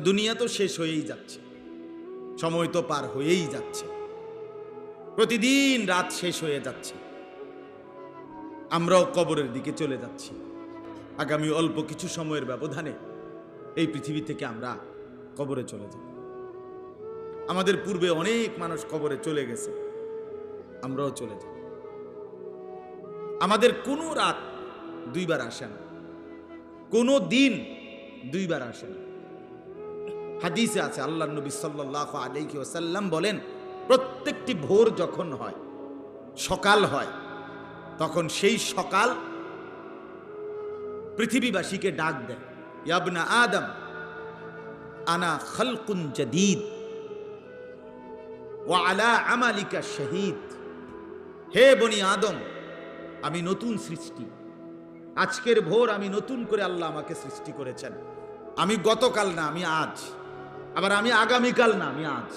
দুনিয়া তো শেষ হয়েই যাচ্ছে, সময় তো পার হয়েই যাচ্ছে, প্রতিদিন রাত শেষ হয়ে যাচ্ছে, আমরাও কবরের দিকে চলে যাচ্ছি। আগামী অল্প কিছু সময়ের ব্যবধানে এই পৃথিবী থেকে আমরা কবরে চলে যাব। আমাদের পূর্বে অনেক মানুষ কবরে চলে গেছে, আমরাও চলে যাব। আমাদের কোনো রাত দুইবার আসে না, কোনো দিন দুইবার আসে না। হাদিসে আছে, আল্লাহর নবী সাল্লাল্লাহু আলাইহি ওয়াসাল্লাম বলেন, প্রত্যেকটি ভোর যখন হয়, সকাল হয়, তখন সেই সকাল পৃথিবীবাসীকে ডাক দেয়, ইয়া ইবনা আদম আনা খালকুন জাদীদ ওয়া আলা আমালিকা শাহীদ। হে বনি আদম, আমি নতুন সৃষ্টি, আজকের ভোর আমি নতুন করে আল্লাহ আমাকে সৃষ্টি করেছেন। আমি গতকাল না, আমি আজ, আবার আমি আগামীকাল না, আমি আজ।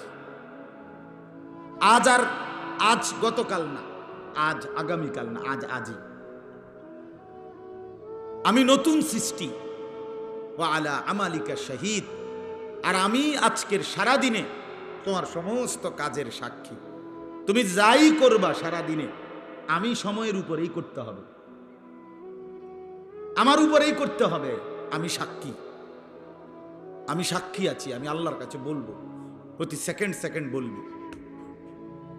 আজ আর আজ গতকাল না, আজ আগামীকাল না, আজ আজই। আমি নতুন সৃষ্টি, ওয়া আলা আমালিকা শাহীদ, আর আমি আজকের সারা দিনে তোমার সমস্ত কাজের সাক্ষী। তুমি যাই করবা সারা দিনে আমি সময়ের উপরেই করতে হবে, আমার উপরেই করতে হবে। আমি সাক্ষী, আমি সাক্ষী আছি, আমি আল্লাহর কাছে বলবো, প্রতি সেকেন্ড সেকেন্ড বলবো।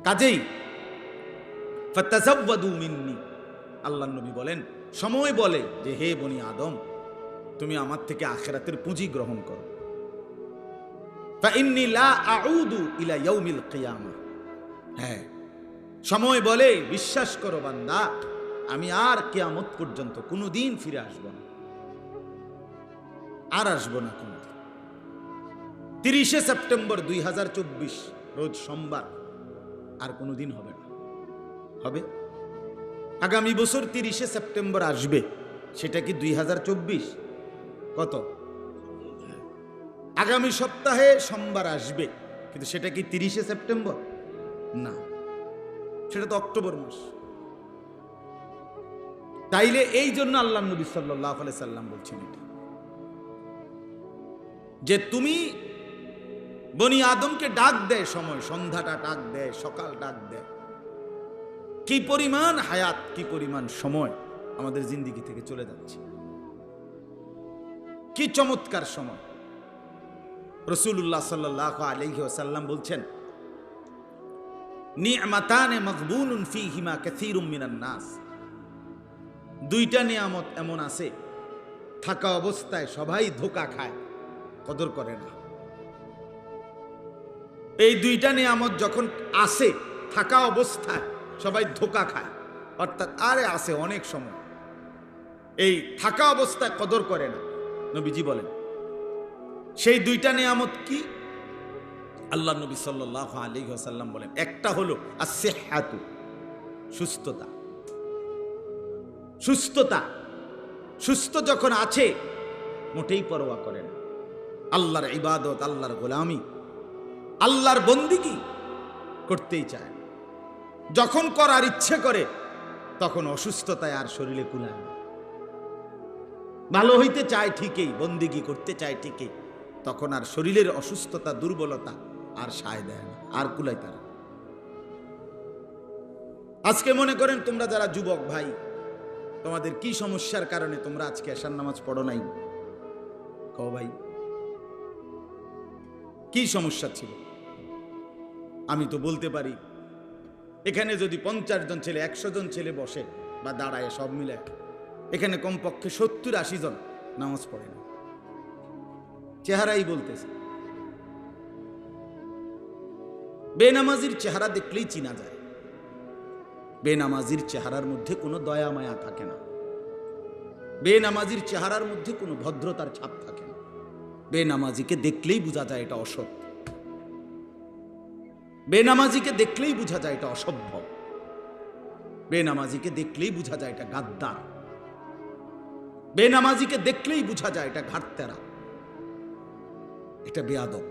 কাজেই ফাতাযাওয়াদু মিন্নি, আল্লাহর নবী বলেন, সময় বলে যে হে বনি আদম, তুমি আমার থেকে আখিরাতের পুঁজি গ্রহণ করো। ফাইন্নী লা আউদু ইলা ইয়াউমিল কিয়ামা। হ্যাঁ, সময় বলে, বিশ্বাস করো বান্দা, আমি আর কিয়ামত পর্যন্ত কোনোদিন ফিরে আসব না, আর আসব না কোনোদিন। 30শে সেপ্টেম্বর 2024 রোজ সোমবার আর কোনোদিন হবে না। হবে আগামী বছর 30শে সেপ্টেম্বর আসবে, সেটা কি 2024? কত? আগামী সপ্তাহে সোমবার আসবে, কিন্তু সেটা কি 30শে সেপ্টেম্বর? না, সেটা তো অক্টোবর মাস। তাইলে এই জন্য আল্লাহ নবী সাল্লাল্লাহু আলাইহি সাল্লাম বলছেন এটা, যে তুমি বনি আদমকে ডাক দেয় সময়, সন্ধ্যাটা ডাক দেয়, সকাল ডাক দেয়। কি পরিমাণ হায়াত, কি পরিমাণ সময় আমাদের জিন্দেগি থেকে চলে যাচ্ছে, কি চমৎকার সময়। রাসূলুল্লাহ সাল্লাল্লাহু আলাইহি ওয়াসাল্লাম বলছেন, নি'মাতানে মাগবুনুন ফীহিমা কাসীরুম মিনান নাস। দুইটা নিয়ামত এমন আছে, থাকা অবস্থায় সবাই ধোঁকা খায়, কদর করে না। এই দুইটা নিয়ামত যখন আসে, থাকা অবস্থায় সবাই ধোঁকা খায়, অর্থাৎ আরে আসে অনেক সময়, এই থাকা অবস্থায় কদর করে না। নবীজি বলেন সেই দুইটা নিয়ামত কি? আল্লাহ নবী সাল্লাল্লাহু আলাইহি ওয়াসাল্লাম বলেন, একটা হলো as-sihhatu, সুস্থতা। সুস্থতা, সুস্থ যখন আছে মোটেই পরোয়া করে না, আল্লাহর ইবাদত, আল্লাহর গোলামি, আল্লাহর বন্দিগি করতেই চায়। যখন করার ইচ্ছে করে তখন অসুস্থতায় আর শরীরে কুলায় না। ভালো হইতে চায় ঠিকই, বন্দিগি করতে চায় ঠিকই, তখন আর শরীরের অসুস্থতা, দুর্বলতা আর সায় দেয় না, আর কুলায় তারা। আজকে মনে করেন তোমরা যারা যুবক ভাই, তোমাদের কি সমস্যার কারণে তোমরা আজকে এশার নামাজ পড়ো নাই? কও ভাই, কি সমস্যা ছিল? আমি তো বলতে পারি, এখানে যদি 50 জন ছেলে, 100 জন ছেলে বসে বা দাঁড়ায় সব মিলে, এখানে কমপক্ষে 70-80 জন নামাজ পড়ে না। চেহারাই বলতেছে, বেনামাজির চেহারা দেখলেই চিনা যায়, বেনামাজির চেহারার মধ্যে কোনো দয়া মায়া থাকে না, বেনামাজির চেহারার মধ্যে কোনো ভদ্রতার ছাপ থাকে না। বেনামাজিকে দেখলেই বোঝা যায় এটা অসৎ, বেনামাজিকে দেখলেই বোঝা যায় এটা অসভ্য, বেনামাজিকে দেখলেই বোঝা যায় এটা গাদ্দার, বেনামাজিকে দেখলেই বোঝা যায় এটা ঘাটতেরা, এটা বেয়াদব।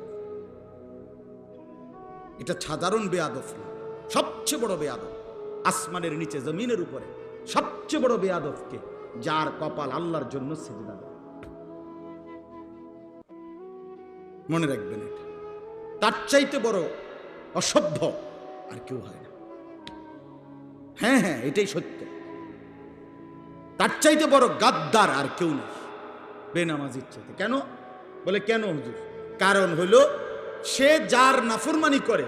এটা সাধারণ বেয়াদব না, সবচেয়ে বড় বেয়াদব, আসমানের নিচে জমিনের উপরে সবচেয়ে বড় বেয়াদবকে, যার কপাল আল্লাহর জন্য সিজদা দেয়। মনে রাখবেন এটা। তার চাইতে বড় অসভ্য আর কেউ হয় না। হ্যাঁ হ্যাঁ, এটাই সত্য। তার চাইতে বড় গাদ্দার আর কেউ নেই বেনামাজির চাইতে। কেন বলে, কেন হুজুর? কারণ হলো সে যার নাফরমানি করে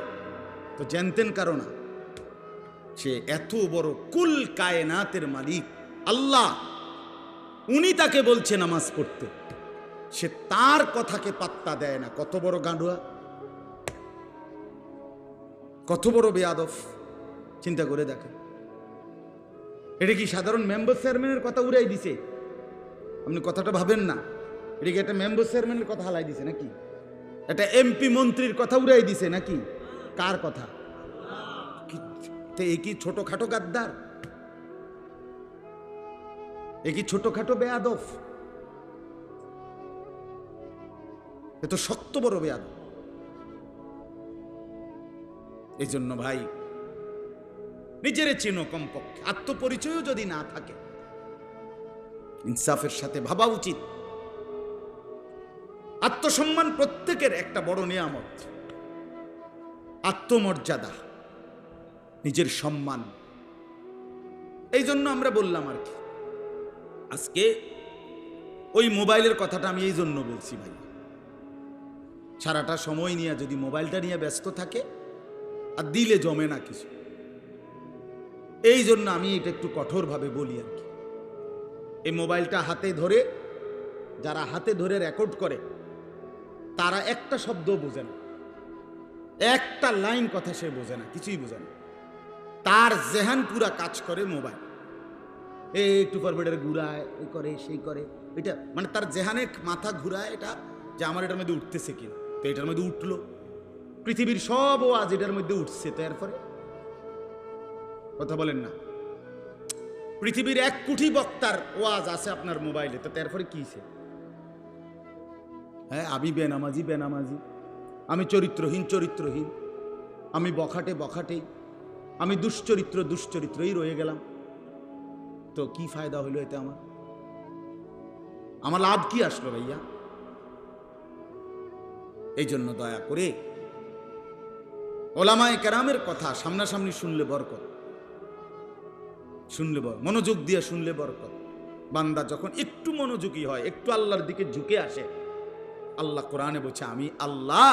তো জানতেন কারণ না, সে এত বড় কুল কায়নাতের মালিক আল্লাহ, উনি তাকে বলছে নামাজ পড়তে, সে তার কথাকে পাত্তা দেয় না। কত বড় গাঁডুয়া, কত বড় বেয়াদব, চিন্তা করে দেখেন। এটা কি সাধারণ মেম্বার চেয়ারম্যানের কথা উড়াই দিছে? আপনি কথাটা ভাবেন না, এটা কি একটা মেম্বার চেয়ারম্যানের কথা হালাই দিছে নাকি? একটা এমপি মন্ত্রীর কথা উড়াই দিছে নাকি? কার কথা? এ কি ছোটখাটো গাদ্দার? এ কি ছোটখাটো বেয়াদব? এ তো শক্ত বড় বেয়াদব। এই জন্য ভাই, নিজের চিনো কমপক্ষে, আত্মপরিচয়ও যদি না থাকে, ইনসাফের সাথে ভাবা উচিত। আত্মসম্মান প্রত্যেকের একটা বড় নিয়ামত, আত্মমর্যাদা, নিজের সম্মান। এই জন্য আমরা বললাম আর কি, আজকে ওই মোবাইলের কথাটা আমি এই জন্য বলছি ভাই, সারাটা সময় নিয়ে যদি মোবাইলটা নিয়ে ব্যস্ত থাকে আর দিলে জমে না কিছু, এই জন্য আমি এটা একটু কঠোরভাবে বলি আর কি। এই মোবাইলটা হাতে ধরে, যারা হাতে ধরে রেকর্ড করে তারা একটা শব্দ বোঝে না, একটা লাইন কথা সে বোঝে না, কিছুই বোঝে না। তার জেহান পুরা কাজ করে মোবাইল, একটু পরবেটার ঘুরায়, এই করে সেই করে, এটা মানে তার জেহানে মাথা ঘুরায় এটা, যে আমার এটার মধ্যে উঠতেছে কিনা। তো এটার মধ্যে উঠলো, পৃথিবীর সব ওয়াজ এটার মধ্যে উঠছে, তো এরপরে কথা বলেন না, পৃথিবীর 1 কোটি বক্তার ওয়াজ আছে আপনার মোবাইলে, তো তারপরে কিছে? হ্যাঁ, আমি বেনামাজি বেনামাজি, আমি চরিত্রহীন চরিত্রহীন, আমি বখাটে বখাটেই, আমি দুশ্চরিত্র দুশ্চরিত্রই রয়ে গেলাম। তো কি ফায়দা হইলো এতে? আমার লাভ কি আসলো ভাইয়া? এই জন্য দয়া করে ওলামায়ে কেরামের কথা সামনাসামনি শুনলে বরকত, শুনলে মনোযোগ দিয়ে শুনলে বরকত। বান্দা যখন একটু মনোযোগী হয়, একটু আল্লাহর দিকে ঝুঁকে আসে, আল্লাহ কোরআনে বলছে আমি আল্লাহ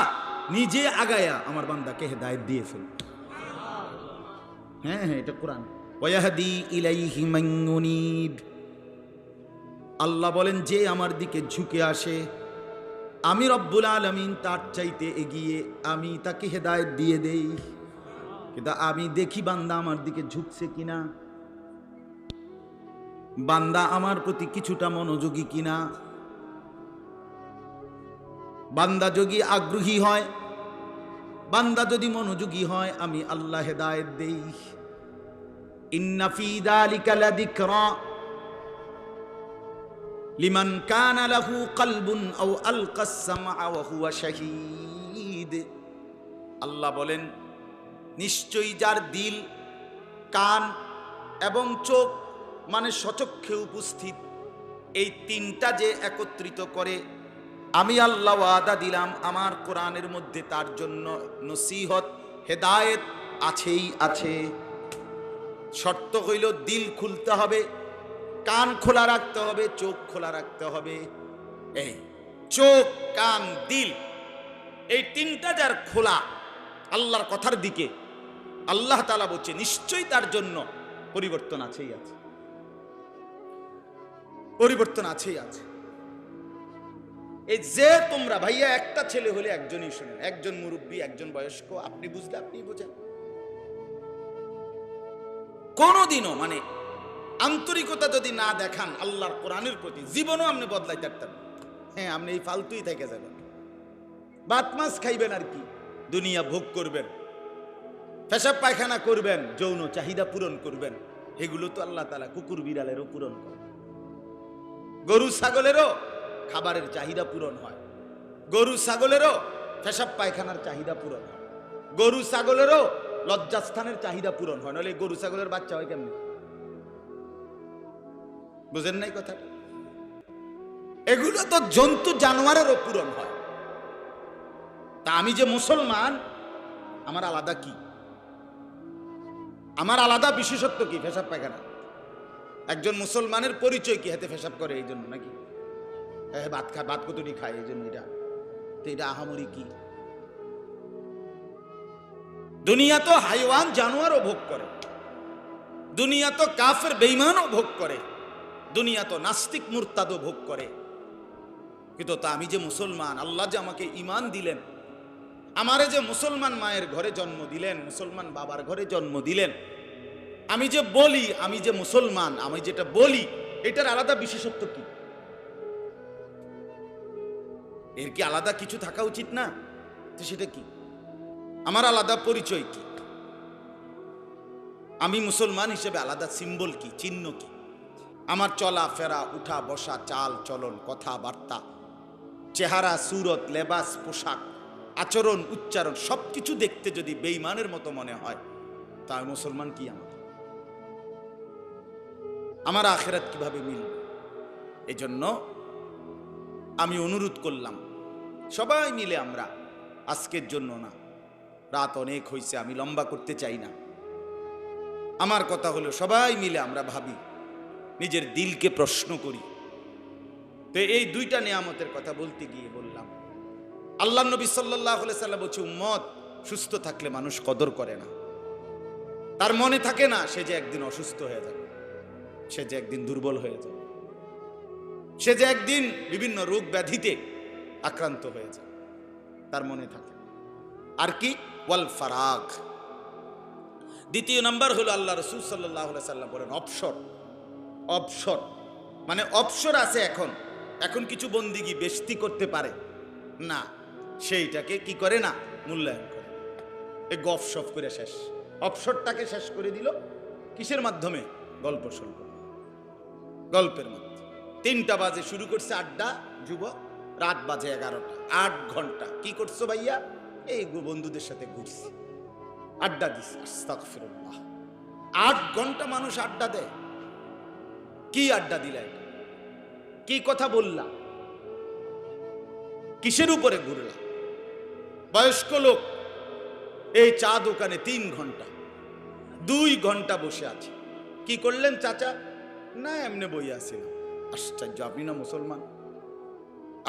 নিজে আগায়া আমার বান্দাকে হেদায়েত দিয়ে ফেলি। হ্যাঁ হ্যাঁ, এটা কোরআন। ওয়াহদি ইলাইহি মান ইউনিব, আল্লাহ বলেন যে আমার দিকে ঝুঁকে আসে, আমি রব্বুল আলামিন তার চাইতে এগিয়ে আমি তাকে হেদায়েত দিয়ে দেই। কিন্তু আমি দেখি বান্দা আমার দিকে ঝুঁকছে কিনা, বান্দা আমার প্রতি কিছুটা মনোযোগী কিনা। বান্দা যদি আগ্রহী হয়, বান্দা যদি মনোযোগী হয়, আমি আল্লাহ হেদায়েত দেই। ইন্না ফি যালিকা লাযিকরা লিমান কানা লাহু কলবুন আও আলকাস সামআ ওয়া হুয়া শাহীদ। আল্লাহ বলেন, নিশ্চয়ই যার দিল, কান এবং চোখ মানে সচক্ষে উপস্থিত, এই তিনটা যে একত্রিত করে, আমি আল্লাহ ওয়াদা দিলাম আমার কোরআনের মধ্যে তার জন্য নসিহত হেদায়েত আছেই আছে। শর্ত হইল দিল খুলতে হবে, কান খোলা রাখতে হবে, চোখ খোলা রাখতে হবে। এই চোখ, কান, দিল, এই তিনটা যার খোলা আল্লাহর কথার দিকে, আল্লাহ তাআলা বলছে নিশ্চয়ই তার জন্য পরিবর্তন আছেই আছে, পরিবর্তন আছেই আছে। এই যে তোমরা ভাইয়া একটা ছেলে হলে একজনই শোনেন, একজন মুরব্বী, একজন বয়স্ক, আপনি বুঝলে আপনি বোঝেন। কোনদিনও মানে আন্তরিকতা যদি না দেখান আল্লাহর কোরআনের প্রতি, জীবনও আপনি বদলাইতে পারতেন। হ্যাঁ, আপনি এই ফালতুই থেকে যাবেন, ভাত মাছ খাইবেন আর কি, দুনিয়া ভোগ করবেন, পেশাব পায়খানা করবেন, যৌন চাহিদা পূরণ করবেন। এগুলো তো আল্লাহ তাআলা কুকুর বিড়ালেরও পূরণ করে, গরু ছাগলেরও খাবারের চাহিদা পূরণ হয়, গরু ছাগলেরও পেশাব পায়খানার চাহিদা পূরণ হয়, গরু ছাগলেরও লজ্জাস্থানের চাহিদা পূরণ হয়। নাহলে গরু ছাগলের বাচ্চা হয় কেমনি? বুঝেন নাই কথাটা? এগুলো তো জন্তু জানোয়ারেরও পূরণ হয়। তা আমি যে মুসলমান, আমার আলাদা কি? আমার আলাদা বিশেষত্ব কি? পেশাব পায়খানা। একজন মুসলমানের পরিচয় কি? হাতে পেশাব করে এই জন্য নাকি? ভাত খায়, ভাত কতটি খায় এই জন্য। এটা তো এটা আহামরি কি? দুনিয়া তো হাইওয়ান জানোয়ারও ভোগ করে, দুনিয়া তো কাফের বেঈমানও ভোগ করে, দুনিয়া তো নাস্তিক মুরতাদও ভোগ করে। কিন্তু তা আমি যে মুসলমান, আল্লাহ যে আমাকে ঈমান দিলেন, আমারে যে মুসলমান মায়ের ঘরে জন্ম দিলেন, মুসলমান বাবার ঘরে জন্ম দিলেন, আমি যে বলি আমি যে মুসলমান, আমি যেটা বলি এটার আলাদা বিশেষত্ব কি? এর কি আলাদা কিছু থাকা উচিত না? তো সেটা কি? আমার আলাদা পরিচয় কি? আমি মুসলমান হিসেবে আলাদা সিম্বল কি, চিহ্ন কি? আমার চলা ফেরা, উঠা বসা, চাল চলন, কথাবার্তা, চেহারা, সুরত, লেবাস, পোশাক, আচরণ, উচ্চারণ সবকিছু দেখতে যদি বেঈমানের মতো মনে হয়, তা মুসলমান কি? আমার আখিরাত কিভাবে মিলবে? এজন্য আমি অনুরোধ করলাম সবাই মিলে আমরা, আজকের জন্য না, রাত অনেক হয়েছে, আমি লম্বা করতে চাই না। আমার কথা হলো সবাই মিলে আমরা ভাবি, নিজের দিলকে প্রশ্ন করি। তো এই দুইটা নিয়ামতের কথা বলতে গিয়ে বললাম, আল্লাহ নবী সাল্লাল্লাহু আলাইহি সাল্লাম বলছে, উম্মত সুস্থ থাকলে মানুষ কদর করে না। তার মনে থাকে না সে যে একদিন অসুস্থ হয়ে যাবে, সে যে একদিন দুর্বল হয়ে যাবে, সে যে একদিন বিভিন্ন রোগ ব্যাধিতে আক্রান্ত হয়ে যাবে, তার মনে থাকে। আর কি? ওয়াল ফারাগ। দ্বিতীয় নাম্বার হলো আল্লাহ রাসূল সাল্লাল্লাহু আলাইহি সাল্লাম বলেন অবসর। অবসর মানে অবসর আছে, এখন কিছু বন্দিগি বেশতি করতে পারে না, সেইটাকে কি করে না? মূল্যায়ন করে। এই গপ সপ করে শেষ, অবসরটাকে শেষ করে দিল কিসের মাধ্যমে? গল্প সল্প, গল্পের মাধ্যমে। 3টা বাজে শুরু করছে আড্ডা, যুবক, রাত বাজে 11টা, 8 ঘন্টা কি করছো ভাইয়া? এই বন্ধুদের সাথে ঘুরছি, আড্ডা দিছি। আস্তাগফিরুল্লাহ, 8 ঘন্টা মানুষ আড্ডা দেয়। কি আড্ডা দিলা? কি কথা বললা? কিসের উপরে ঘুরলা? বয়স্ক লোক এই চা দোকানে 3 ঘন্টা, 2 ঘন্টা বসে আছে। কি করলেন চাচা? না এমনি বই আসিলাম। আশ্চর্য, আপনি না মুসলমান,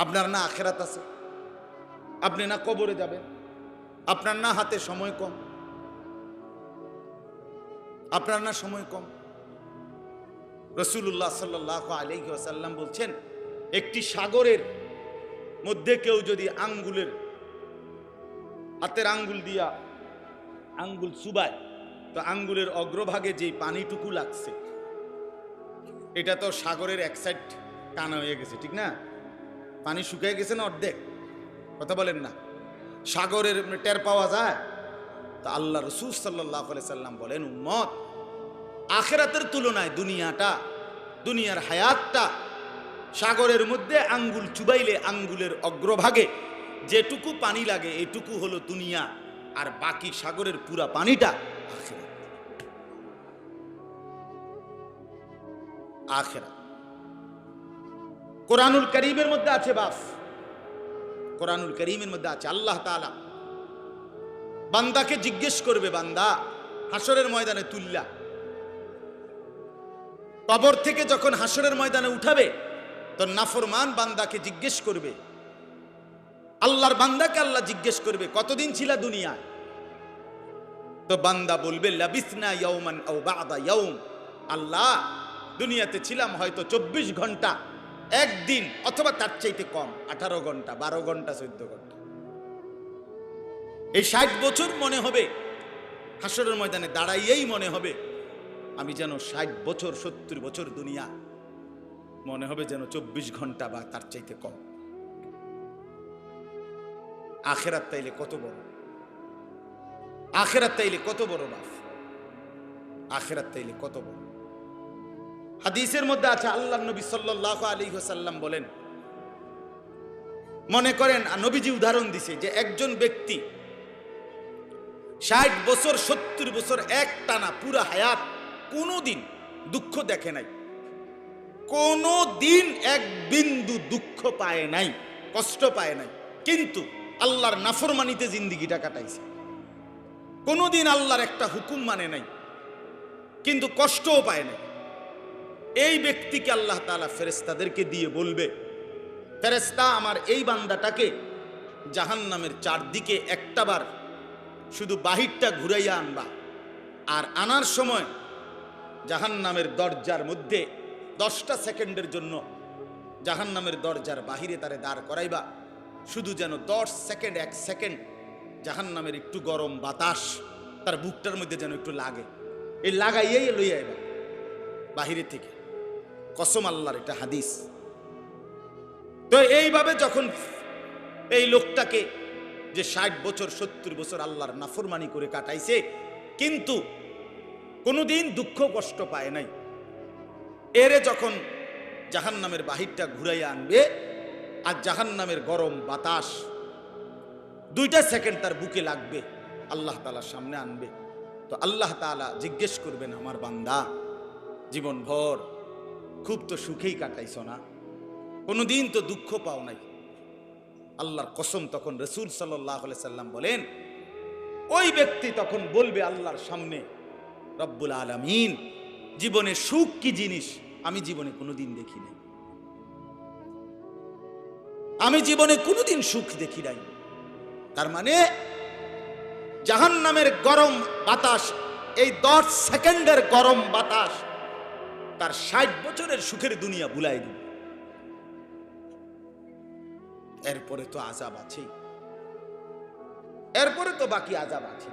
আপনার না আখেরাত আছে, আপনি না কবরে যাবেন, আপনার না হাতে সময় কম, আপনার না সময় কম। রাসূলুল্লাহ সাল্লাল্লাহু আলাইহি ওয়াসাল্লাম বলছেন, একটি সাগরের মধ্যে কেউ যদি আঙ্গুলের, হাতের আঙ্গুল দিয়া আঙ্গুল চুবায়, তো আঙ্গুলের অগ্রভাগে যে পানিটুকু লাগছে, এটা তো সাগরের এক সাইড টানা হয়ে গেছে, ঠিক না? পানি শুকিয়ে গেছে না অর্ধেক? কথা বলেন না, সাগরের টের পাওয়া যায়। তা আল্লাহ রাসূল সাল্লাল্লাহু আলাইহি সাল্লাম বলেন, উম্মত আখিরাতের তুলনায় দুনিয়াটা, দুনিয়ার হায়াতটা সাগরের মধ্যে আঙ্গুল চুবাইলে আঙ্গুলের অগ্রভাগে যেটুকু পানি লাগে এটুকু হলো দুনিয়া, আর বাকি সাগরের পুরা পানিটা আখিরাত। আখিরাত কোরআনুল কারীমের মধ্যে আছে বাপ, কোরআনুল কারীমের মধ্যে আছে আল্লাহ তাআলা বান্দাকে জিজ্ঞেস করবে, বান্দা হাসরের ময়দানে তুল্লা, কবর থেকে যখন হাসরের ময়দানে উঠাবে তো নাফরমান বান্দাকে জিজ্ঞেস করবে, আল্লাহর বান্দাকে আল্লাহ জিজ্ঞেস করবে, কতদিন ছিলা দুনিয়ায়? তো বান্দা বলবে, লাবিসনা ইয়াওমান আও বা'দা ইয়াওম, আল্লাহ দুনিয়াতে ছিলাম হয়তো 24 ঘন্টা, একদিন, অথবা তার চাইতে কম, 18 ঘন্টা, 12 ঘন্টা, 14 ঘন্টা। এই 60 বছর মনে হবে হাসরের ময়দানে দাঁড়াইয়েই মনে হবে আমি যেন 60 বছর 70 বছর দুনিয়া, মনে হবে যেন 24 ঘন্টা বা তার চাইতে কম। আখিরাত তাইলে কত বড়, আখিরাত তাইলে কত বড় বাপ, আখিরাত তাইলে কত বড়। হাদিসের মধ্যে আছে, আল্লাহর নবী সাল্লাল্লাহু আলাইহি ওয়াসাল্লাম বলেন, মনে করেন নবীজি উদাহরণ দিছে যে একজন ব্যক্তি 60 বছর 70 বছর এক টানা পুরা হায়াত কোনোদিন দুঃখ দেখে নাই, কোনোদিন এক বিন্দু দুঃখ পায় নাই, কষ্ট পায় নাই, কিন্তু আল্লাহর নাফরমানিতে জিন্দিগিটা কাটাইছে, কোনোদিন আল্লাহর একটা হুকুম মানে নাই, কিন্তু কষ্টও পায় নাই। এই ব্যক্তিকে আল্লাহ তাআলা ফেরেশতাদেরকে দিয়ে বলবে, ফেরেশতা আমার এই বান্দাটাকে জাহান্নামের চারদিকে একটাবার শুধু বাহিরটা ঘুরাইয়া আনবা, আর আনার সময় জাহান্নামের দরজার মধ্যে 10টা সেকেন্ডের জন্য জাহান্নামের দরজার বাহিরে তারে দাঁড় করাইবা, শুধু যেন 10 সেকেন্ড 1 সেকেন্ড জাহান্নামের একটু গরম বাতাস তার বুকটার মধ্যে যেন একটু লাগে, এই লাগাইয়াই লইয়া আইবা বাহিরে থেকে। কসম আল্লাহর, এটা হাদিস। তো এইভাবে যখন এই লোকটাকে যে 60 বছর 70 বছর আল্লাহর নাফরমানি করে কাটাইছে, কিন্তু কোনোদিন দুঃখ কষ্ট পায় নাই, এরে যখন জাহান্নামের বাহিরটা ঘুরাইয়া আনবে আর জাহান্নামের গরম বাতাস 2টা সেকেন্ড তার বুকে লাগবে, আল্লাহ তাআলার সামনে আনবে, তো আল্লাহ তাআলা জিজ্ঞেস করবেন, আমার বান্দা জীবনভর খুব তো সুখেই কাটাইছ না, কোনোদিন তো দুঃখ পাও নাই। আল্লাহর কসম, তখন রাসূল সাল্লাল্লাহু আলাইহি সাল্লাম বলেন, ওই ব্যক্তি তখন বলবে আল্লাহর সামনে, রব্বুল আলামিন, জীবনে সুখ কি জিনিস আমি জীবনে কোনোদিন দেখি নাই, আমি জীবনে কোনোদিন সুখ দেখি নাই। তার মানে জাহান্নামের গরম বাতাস, এই 10 সেকেন্ডের গরম বাতাস তার 60 বছরের সুখের দুনিয়া ভুলাই দিবে। এরপরে তো আযাব আছে, এরপরে তো বাকি আযাব আছে।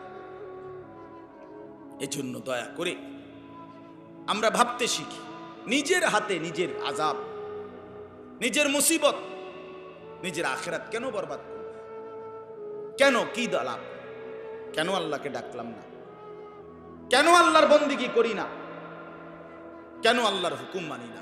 এজন্য দয়া করে আমরা ভাবতে শিখি, নিজের হাতে নিজের আযাব, নিজের মুসিবত, নিজের আখিরাত কেন বরবাদ করব? কেন? কি লাভ? কেন আল্লাহকে ডাকলাম না? কেন আল্লাহর বন্দেগী করি না? কেন আল্লাহর হুকুম মানি না?